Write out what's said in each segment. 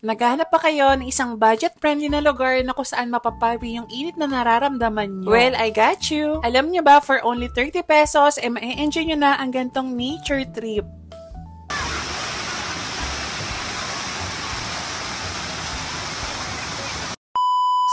Naghahanap pa kayo ng isang budget-friendly na lugar na kung saan mapapawi yung init na nararamdaman nyo? Well, I got you! Alam nyo ba, for only 30 pesos, ma-enjoy nyo na ang gantong nature trip.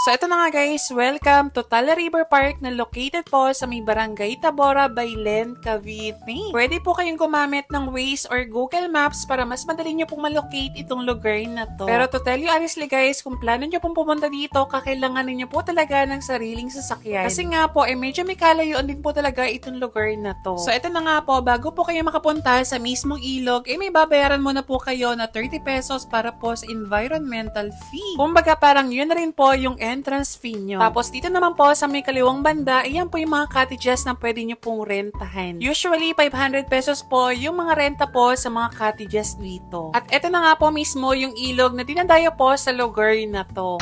So, ito na nga guys, welcome to Tala River Park na located po sa may Barangay Tabora, Bailen, Cavite. Pwede po kayong gumamit ng Waze or Google Maps para mas madali nyo pong malocate itong lugar na to. Pero to tell you honestly guys, kung plano nyo pong pumunta dito, kakailanganin nyo po talaga ng sariling sasakyan. Kasi nga po, medyo may kalayuan din po talaga itong lugar na to. So, ito na nga po, bago po kayo makapunta sa mismong ilog, may babayaran muna po kayo na 30 pesos para po sa environmental fee. Kumbaga parang yun na rin po yung entrance fee nyo. Tapos dito naman po sa may kaliwang banda, iyan po yung mga cottages na pwede nyo pong rentahan. Usually, 500 pesos po yung mga renta po sa mga cottages dito. At eto na nga po mismo yung ilog na dinadayo po sa lugar na to.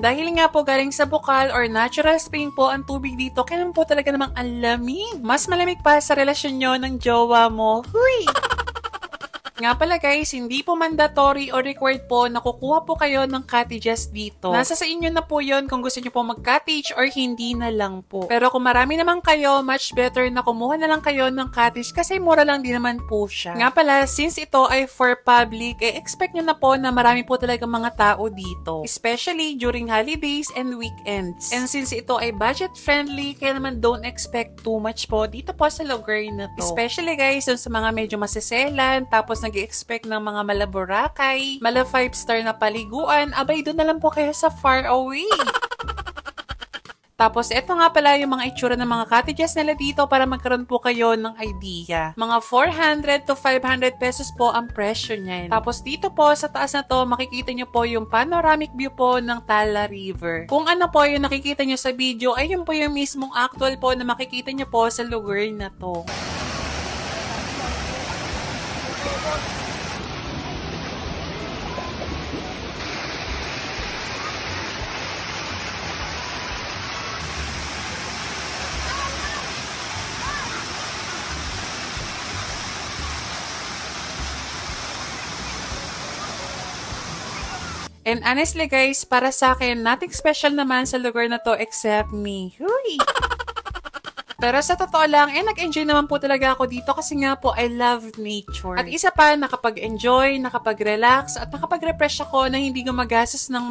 Dahil nga po galing sa bukal or natural spring po ang tubig dito, kaya naman po talaga namang ang lamig. Mas malamig pa sa relasyon nyo ng jowa mo. Huy! Nga pala guys, hindi po mandatory o required po na kukuha po kayo ng cottages dito. Nasa sa inyo na po yun kung gusto nyo po mag-cottage or hindi na lang po. Pero kung marami naman kayo, much better na kumuha na lang kayo ng cottage kasi mura lang din naman po siya. Nga pala, since ito ay for public, expect nyo na po na marami po talaga mga tao dito. Especially during holidays and weekends. And since ito ay budget-friendly, kaya naman don't expect too much po dito po sa lugar na to. Especially guys, sa mga medyo masiselan, tapos nag-expect ng mga malaborakay, mala 5-star na paliguan, abay doon na lang po kayo sa far away. Tapos, eto nga pala yung mga itsura ng mga cottages nila dito para magkaroon po kayo ng idea. Mga 400 to 500 pesos po ang presyo niyan. Tapos, dito po sa taas na to, makikita nyo po yung panoramic view po ng Tala River. Kung ano po yung nakikita nyo sa video, ay yun po yung mismong actual po na makikita nyo po sa lugar na to. And honestly guys, para sa akin, nothing special naman sa lugar na to except me. Huy! Pero sa totoo lang, nag-enjoy naman po talaga ako dito kasi nga po, I love nature. At isa pa, nakapag-enjoy, nakapag-relax, at nakapag-refresh ako na hindi gumagastos ng